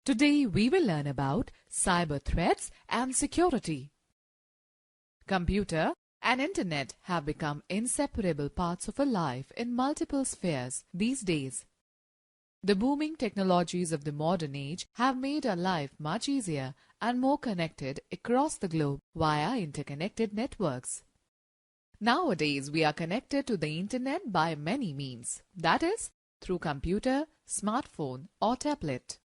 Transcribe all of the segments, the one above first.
Today we will learn about cyber threats and security. Computer and internet have become inseparable parts of our life in multiple spheres these days. The booming technologies of the modern age have made our life much easier and more connected across the globe via interconnected networks. Nowadays, we are connected to the internet by many means, that is, through computer, smartphone or tablet.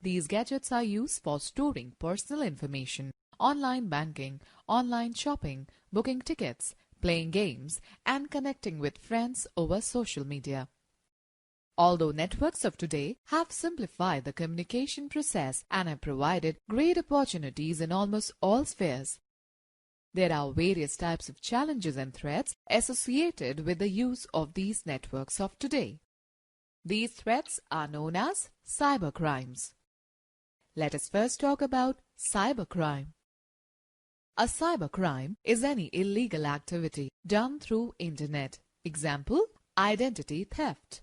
These gadgets are used for storing personal information, online banking, online shopping, booking tickets, playing games, and connecting with friends over social media. Although networks of today have simplified the communication process and have provided great opportunities in almost all spheres, there are various types of challenges and threats associated with the use of these networks of today. These threats are known as cybercrimes. Let us first talk about cybercrime. A cybercrime is any illegal activity done through internet. Example, identity theft,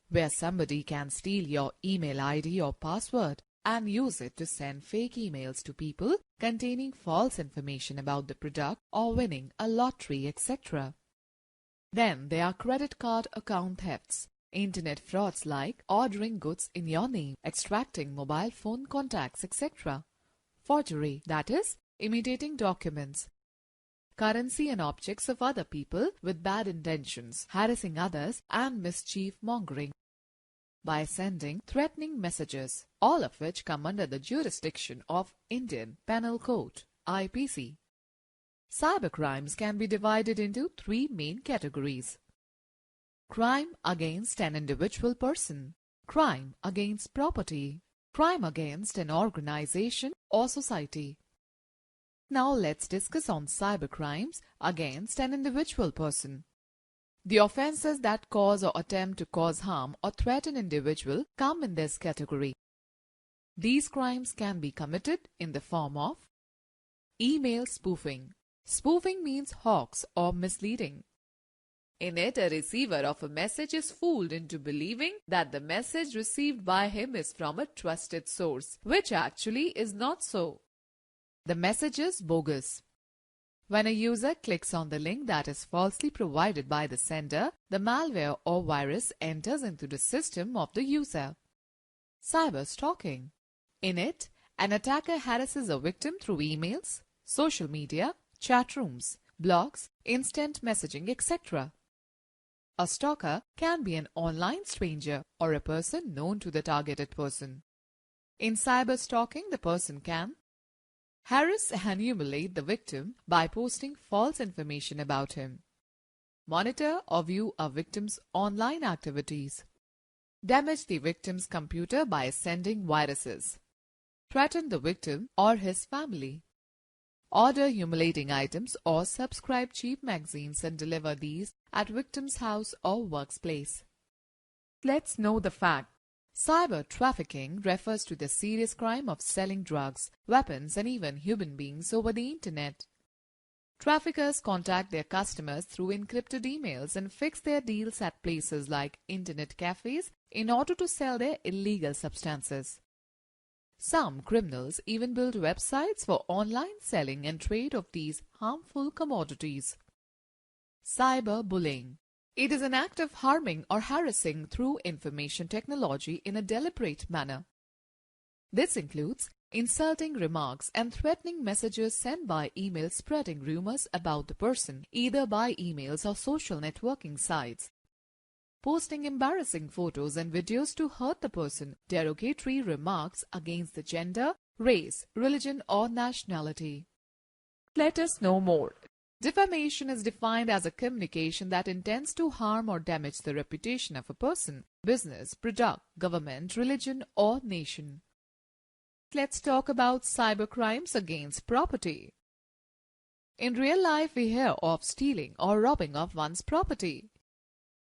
where somebody can steal your email ID or password and use it to send fake emails to people containing false information about the product or winning a lottery, etc. Then there are credit card account thefts, internet frauds like ordering goods in your name, extracting mobile phone contacts, etc. Forgery, that is, imitating documents, currency and objects of other people with bad intentions, harassing others, and mischief mongering by sending threatening messages, all of which come under the jurisdiction of Indian Penal Code (IPC). Cybercrimes can be divided into three main categories: crime against an individual person, crime against property, crime against an organization or society. Now let's discuss on cybercrimes against an individual person. The offences that cause or attempt to cause harm or threaten an individual come in this category. These crimes can be committed in the form of email spoofing. Spoofing means hoax or misleading. In it, a receiver of a message is fooled into believing that the message received by him is from a trusted source, which actually is not so. The message is bogus. When a user clicks on the link that is falsely provided by the sender, the malware or virus enters into the system of the user. Cyber stalking. In it, an attacker harasses a victim through emails, social media, chat rooms, blogs, instant messaging, etc. A stalker can be an online stranger or a person known to the targeted person. In cyber stalking, the person can harass and humiliate the victim by posting false information about him, monitor or view a victim's online activities, damage the victim's computer by sending viruses, threaten the victim or his family, order humiliating items or subscribe cheap magazines and deliver these at victim's house or workplace. Let's know the fact. Cyber trafficking refers to the serious crime of selling drugs, weapons, and even human beings over the internet. Traffickers contact their customers through encrypted emails and fix their deals at places like internet cafes in order to sell their illegal substances. Some criminals even build websites for online selling and trade of these harmful commodities. Cyberbullying. It is an act of harming or harassing through information technology in a deliberate manner. This includes insulting remarks and threatening messages sent by email spreading rumors about the person, either by emails or social networking sites, posting embarrassing photos and videos to hurt the person, derogatory remarks against the gender, race, religion, or nationality. Let us know more. Defamation is defined as a communication that intends to harm or damage the reputation of a person, business, product, government, religion, or nation. Let's talk about cybercrimes against property. In real life, we hear of stealing or robbing of one's property.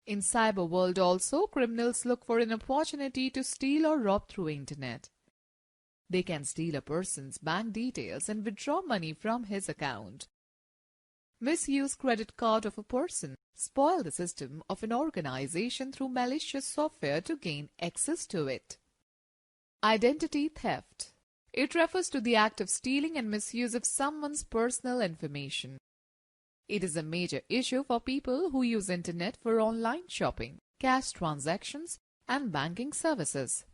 In cyber world also, criminals look for an opportunity to steal or rob through internet. They can steal a person's bank details and withdraw money from his account, misuse credit card of a person, spoil the system of an organization through malicious software to gain access to it. Identity theft. It refers to the act of stealing and misuse of someone's personal information. It is a major issue for people who use internet for online shopping, cash transactions, and banking services.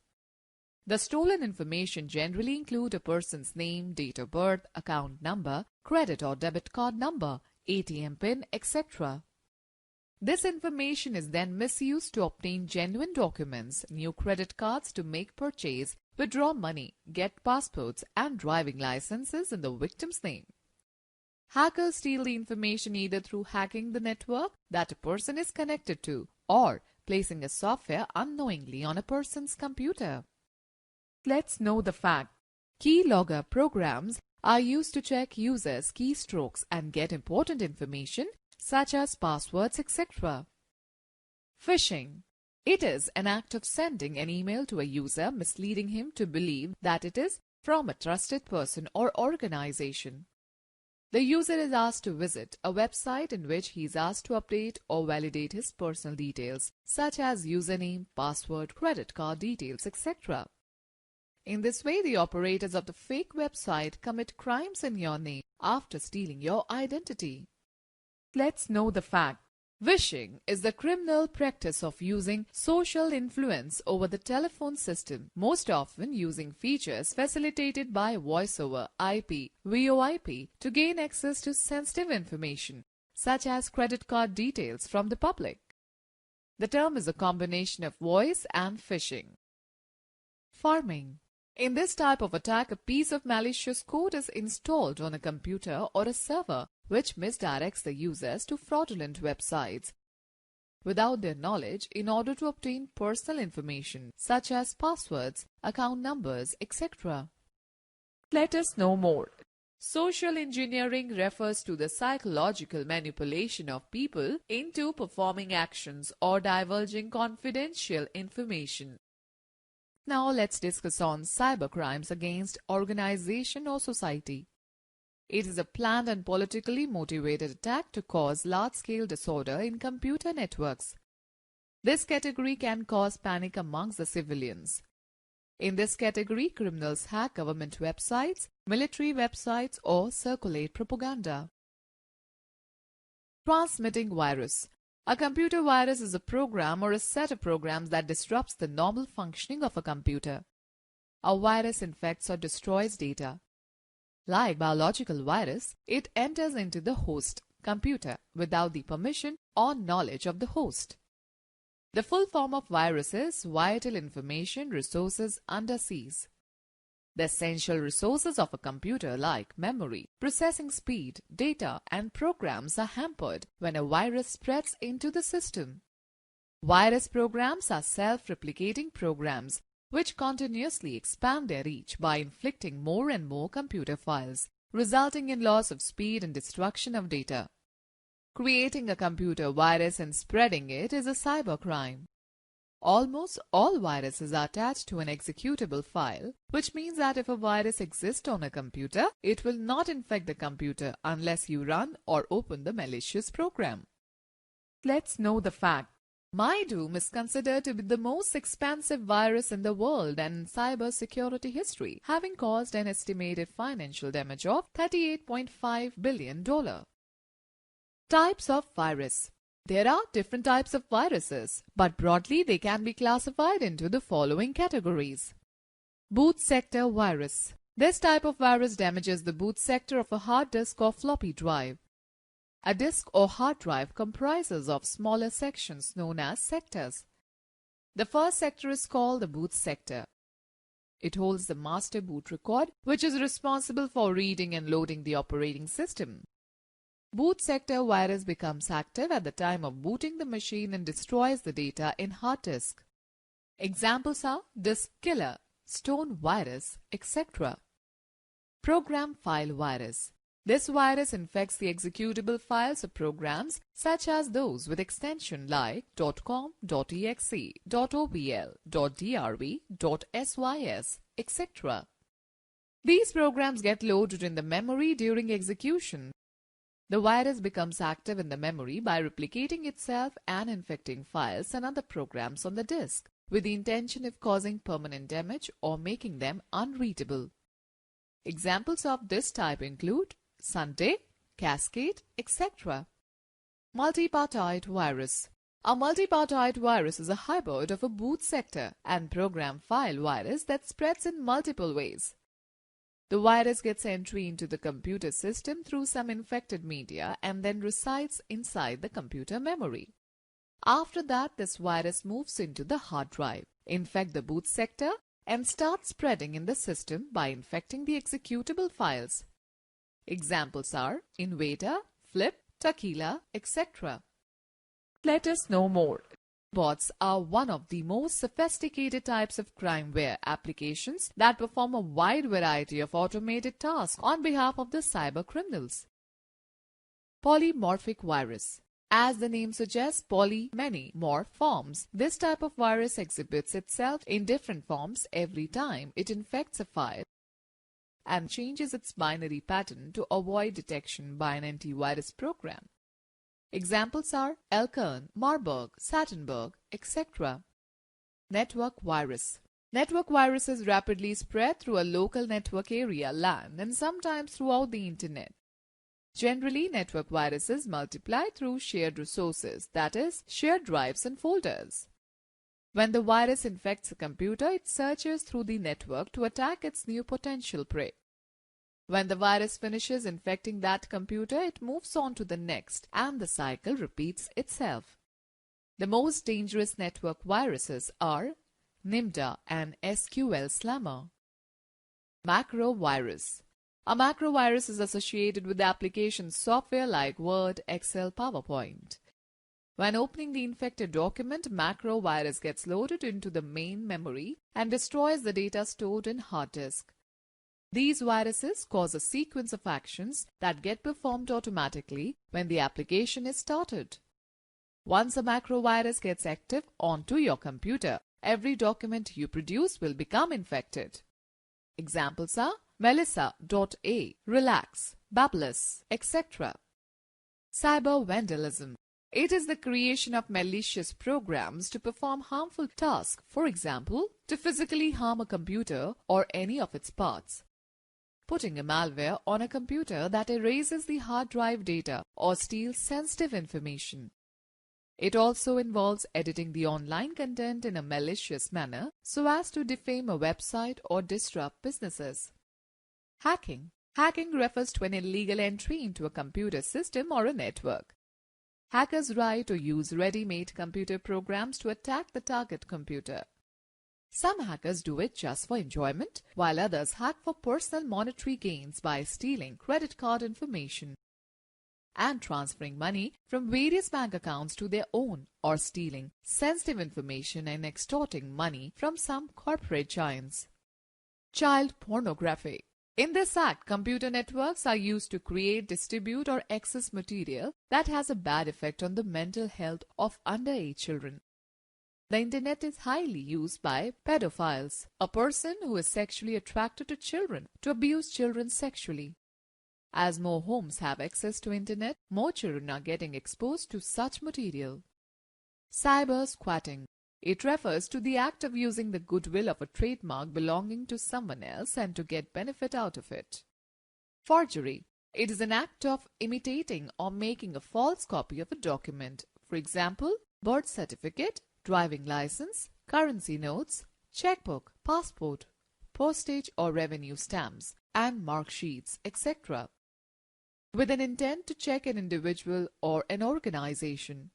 The stolen information generally include a person's name, date of birth, account number, credit or debit card number, ATM PIN, etc. This information is then misused to obtain genuine documents, new credit cards to make purchase, withdraw money, get passports and driving licenses in the victim's name. Hackers steal the information either through hacking the network that a person is connected to or placing a software unknowingly on a person's computer. Let's know the fact. Keylogger programs are used to check users' keystrokes and get important information such as passwords, etc. Phishing. It is an act of sending an email to a user misleading him to believe that it is from a trusted person or organization. The user is asked to visit a website in which he is asked to update or validate his personal details such as username, password, credit card details, etc. In this way, the operators of the fake website commit crimes in your name after stealing your identity. Let's know the fact. Vishing is the criminal practice of using social influence over the telephone system, most often using features facilitated by voice over IP, VoIP, to gain access to sensitive information, such as credit card details from the public. The term is a combination of voice and phishing. Pharming. In this type of attack, a piece of malicious code is installed on a computer or a server which misdirects the users to fraudulent websites without their knowledge in order to obtain personal information such as passwords, account numbers, etc. Let us know more. Social engineering refers to the psychological manipulation of people into performing actions or divulging confidential information. Now let's discuss on cybercrimes against organization or society. It is a planned and politically motivated attack to cause large-scale disorder in computer networks. This category can cause panic amongst the civilians. In this category, criminals hack government websites, military websites, or circulate propaganda. Transmitting virus. A computer virus is a program or a set of programs that disrupts the normal functioning of a computer. A virus infects or destroys data. Like biological virus, it enters into the host computer without the permission or knowledge of the host. The full form of virus is vital information resources under siege. The essential resources of a computer like memory, processing speed, data, and programs are hampered when a virus spreads into the system. Virus programs are self-replicating programs which continuously expand their reach by inflicting more and more computer files, resulting in loss of speed and destruction of data. Creating a computer virus and spreading it is a cybercrime. Almost all viruses are attached to an executable file, which means that if a virus exists on a computer, it will not infect the computer unless you run or open the malicious program. Let's know the fact. MyDoom is considered to be the most expensive virus in the world and in cybersecurity history, having caused an estimated financial damage of $38.5 billion. Types of virus. There are different types of viruses, but broadly they can be classified into the following categories. Boot sector virus. This type of virus damages the boot sector of a hard disk or floppy drive. A disk or hard drive comprises of smaller sections known as sectors. The first sector is called the boot sector. It holds the master boot record, which is responsible for reading and loading the operating system. Boot sector virus becomes active at the time of booting the machine and destroys the data in hard disk. Examples are disk killer, stone virus, etc. Program file virus. This virus infects the executable files of programs such as those with extension like .com, .exe, .obl, .drv, .sys, etc. These programs get loaded in the memory during execution. The virus becomes active in the memory by replicating itself and infecting files and other programs on the disk. with the intention of causing permanent damage or making them unreadable. Examples of this type include Sunday, Cascade, etc. Multipartite virus. A multipartite virus is a hybrid of a boot sector and program file virus that spreads in multiple ways. The virus gets entry into the computer system through some infected media and then resides inside the computer memory. After that, this virus moves into the hard drive, infect the boot sector, and starts spreading in the system by infecting the executable files. Examples are Invader, Flip, Tequila, etc. Let us know more. Bots are one of the most sophisticated types of crimeware applications that perform a wide variety of automated tasks on behalf of the cyber criminals. Polymorphic virus. As the name suggests, poly, many, morph forms. This type of virus exhibits itself in different forms every time it infects a file and changes its binary pattern to avoid detection by an antivirus program. Examples are Elkern, Marburg, Sattenberg, etc. Network virus. Network viruses rapidly spread through a local network area (LAN) and sometimes throughout the Internet. Generally, network viruses multiply through shared resources, that is, shared drives and folders. When the virus infects a computer, it searches through the network to attack its new potential prey. When the virus finishes infecting that computer, it moves on to the next, and the cycle repeats itself. The most dangerous network viruses are Nimda and SQL Slammer. Macrovirus. A macrovirus is associated with application software like Word, Excel, PowerPoint. When opening the infected document, macrovirus gets loaded into the main memory and destroys the data stored in hard disk. These viruses cause a sequence of actions that get performed automatically when the application is started. Once a macrovirus gets active onto your computer, every document you produce will become infected. Examples are Melissa.a, Relax, Babelous, etc. Cyber vandalism. It is the creation of malicious programs to perform harmful tasks, for example, to physically harm a computer or any of its parts. Putting a malware on a computer that erases the hard drive data or steals sensitive information. It also involves editing the online content in a malicious manner so as to defame a website or disrupt businesses. Hacking. Hacking refers to an illegal entry into a computer system or a network. Hackers write or use ready-made computer programs to attack the target computer. Some hackers do it just for enjoyment, while others hack for personal monetary gains by stealing credit card information and transferring money from various bank accounts to their own, or stealing sensitive information and extorting money from some corporate giants. Child pornography. In this act, computer networks are used to create, distribute, or access material that has a bad effect on the mental health of underage children. The Internet is highly used by pedophiles, a person who is sexually attracted to children, to abuse children sexually. As more homes have access to Internet, more children are getting exposed to such material. Cyber squatting. It refers to the act of using the goodwill of a trademark belonging to someone else and to get benefit out of it. Forgery. It is an act of imitating or making a false copy of a document, for example, birth certificate, driving license, currency notes, checkbook, passport, postage or revenue stamps, and mark sheets, etc., with an intent to check an individual or an organization.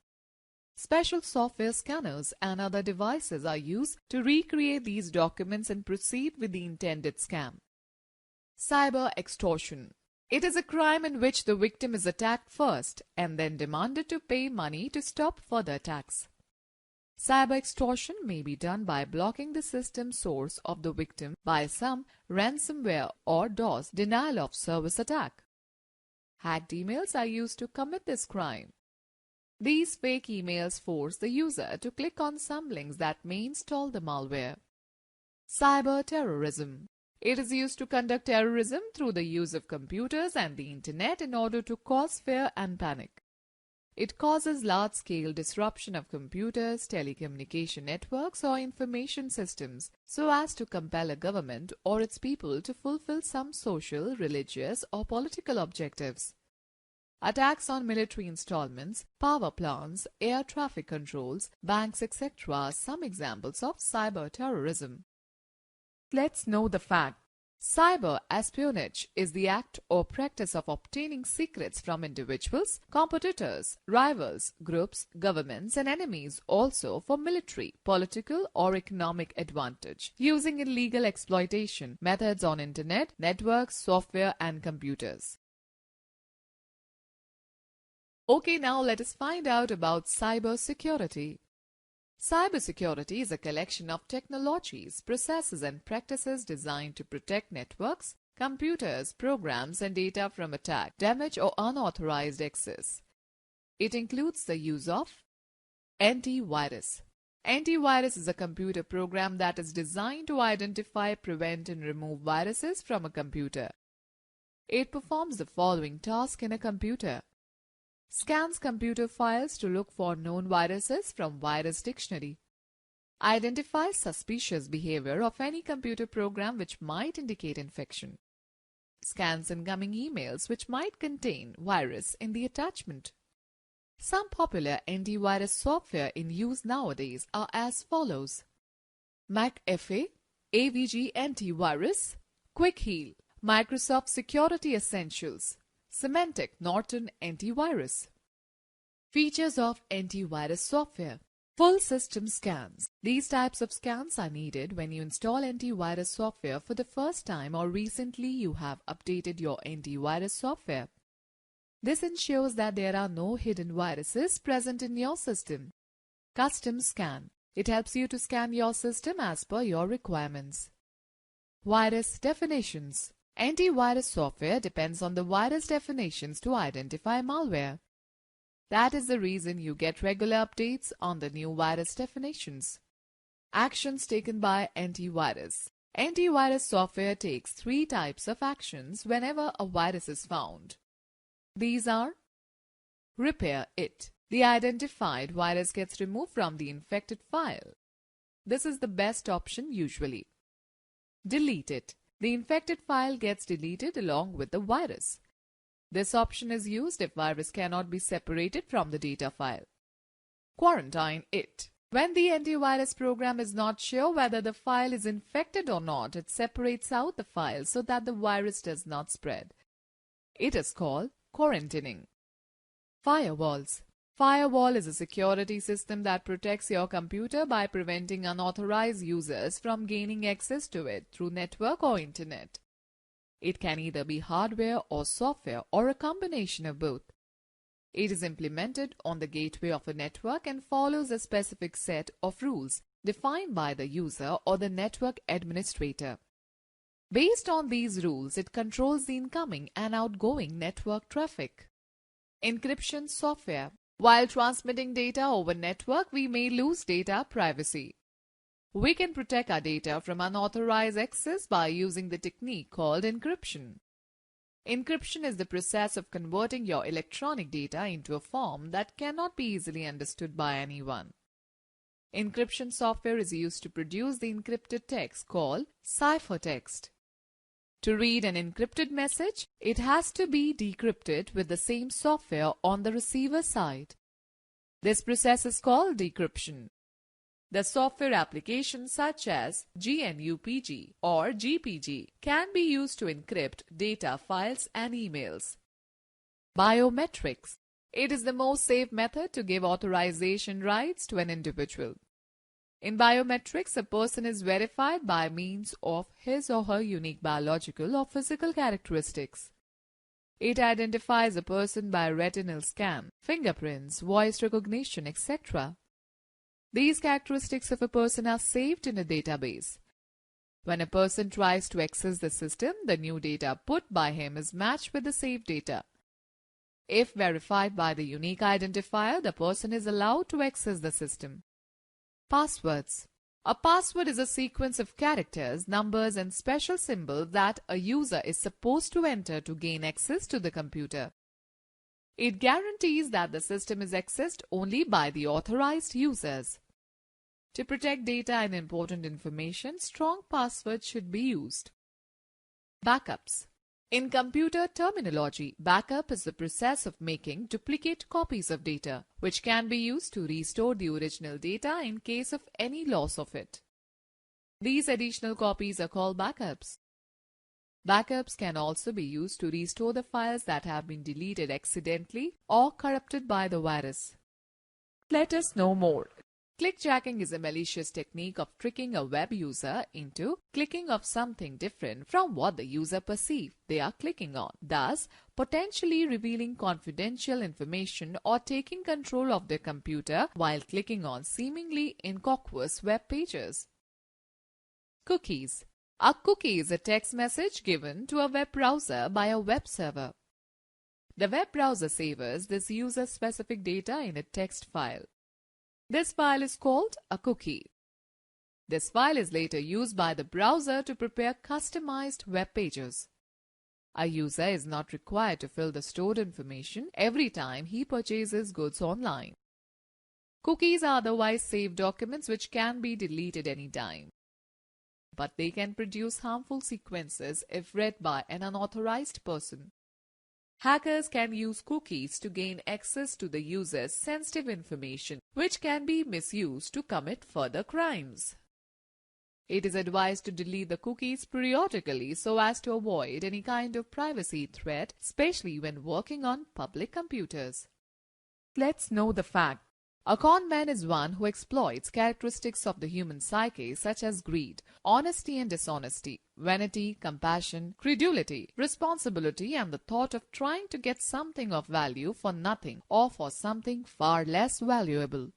Special software scanners and other devices are used to recreate these documents and proceed with the intended scam. Cyber extortion. It is a crime in which the victim is attacked first and then demanded to pay money to stop further attacks. Cyber extortion may be done by blocking the system source of the victim by some ransomware or DOS denial of service attack. Hacked emails are used to commit this crime. These fake emails force the user to click on some links that may install the malware. Cyber terrorism. It is used to conduct terrorism through the use of computers and the Internet in order to cause fear and panic. It causes large-scale disruption of computers, telecommunication networks, or information systems so as to compel a government or its people to fulfill some social, religious, or political objectives. Attacks on military installments, power plants, air traffic controls, banks, etc. are some examples of cyber terrorism. Let's know the fact. Cyber espionage is the act or practice of obtaining secrets from individuals, competitors, rivals, groups, governments, and enemies, also for military, political, or economic advantage, using illegal exploitation methods on internet, networks, software, and computers. Okay, now let us find out about cybersecurity. Cybersecurity is a collection of technologies, processes, and practices designed to protect networks, computers, programs, and data from attack, damage, or unauthorized access. It includes the use of antivirus. Antivirus is a computer program that is designed to identify, prevent, and remove viruses from a computer. It performs the following task in a computer. Scans computer files to look for known viruses from virus dictionary. Identifies suspicious behavior of any computer program which might indicate infection. Scans incoming emails which might contain virus in the attachment. Some popular antivirus software in use nowadays are as follows: McAfee, AVG Antivirus, Quick Heal, Microsoft Security Essentials, Symantec Norton Antivirus. Features of antivirus software. Full system scans. These types of scans are needed when you install antivirus software for the first time or recently you have updated your antivirus software. This ensures that there are no hidden viruses present in your system. Custom scan. It helps you to scan your system as per your requirements. Virus definitions. Antivirus software depends on the virus definitions to identify malware. That is the reason you get regular updates on the new virus definitions. Actions taken by antivirus. Antivirus software takes 3 types of actions whenever a virus is found. These are: repair it. The identified virus gets removed from the infected file. This is the best option usually. Delete it. The infected file gets deleted along with the virus. This option is used if virus cannot be separated from the data file. Quarantine it. When the antivirus program is not sure whether the file is infected or not, it separates out the file so that the virus does not spread. It is called quarantining. Firewalls. Firewall is a security system that protects your computer by preventing unauthorized users from gaining access to it through network or internet. It can either be hardware or software or a combination of both. It is implemented on the gateway of a network and follows a specific set of rules defined by the user or the network administrator. Based on these rules, it controls the incoming and outgoing network traffic. Encryption software. While transmitting data over network, we may lose data privacy. We can protect our data from unauthorized access by using the technique called encryption. Encryption is the process of converting your electronic data into a form that cannot be easily understood by anyone. Encryption software is used to produce the encrypted text called ciphertext. To read an encrypted message, it has to be decrypted with the same software on the receiver side. This process is called decryption. The software applications such as GNUPG or GPG can be used to encrypt data files and emails. Biometrics. It is the most safe method to give authorization rights to an individual. In biometrics, a person is verified by means of his or her unique biological or physical characteristics. It identifies a person by retinal scan, fingerprints, voice recognition, etc. These characteristics of a person are saved in a database. When a person tries to access the system, the new data put by him is matched with the saved data. If verified by the unique identifier, the person is allowed to access the system. Passwords. A password is a sequence of characters, numbers, and special symbols that a user is supposed to enter to gain access to the computer. It guarantees that the system is accessed only by the authorized users. To protect data and important information, strong passwords should be used. Backups. In computer terminology, backup is the process of making duplicate copies of data, which can be used to restore the original data in case of any loss of it. These additional copies are called backups. Backups can also be used to restore the files that have been deleted accidentally or corrupted by the virus. Let us know more. Clickjacking is a malicious technique of tricking a web user into clicking of something different from what the user perceives they are clicking on, thus potentially revealing confidential information or taking control of their computer while clicking on seemingly innocuous web pages. Cookies. A cookie is a text message given to a web browser by a web server. The web browser saves this user-specific data in a text file. This file is called a cookie. This file is later used by the browser to prepare customized web pages. A user is not required to fill the stored information every time he purchases goods online. Cookies are otherwise saved documents which can be deleted anytime, but they can produce harmful sequences if read by an unauthorized person. Hackers can use cookies to gain access to the user's sensitive information, which can be misused to commit further crimes. It is advised to delete the cookies periodically so as to avoid any kind of privacy threat, especially when working on public computers. Let's know the fact. A con man is one who exploits characteristics of the human psyche such as greed, honesty and dishonesty, vanity, compassion, credulity, responsibility, and the thought of trying to get something of value for nothing or for something far less valuable.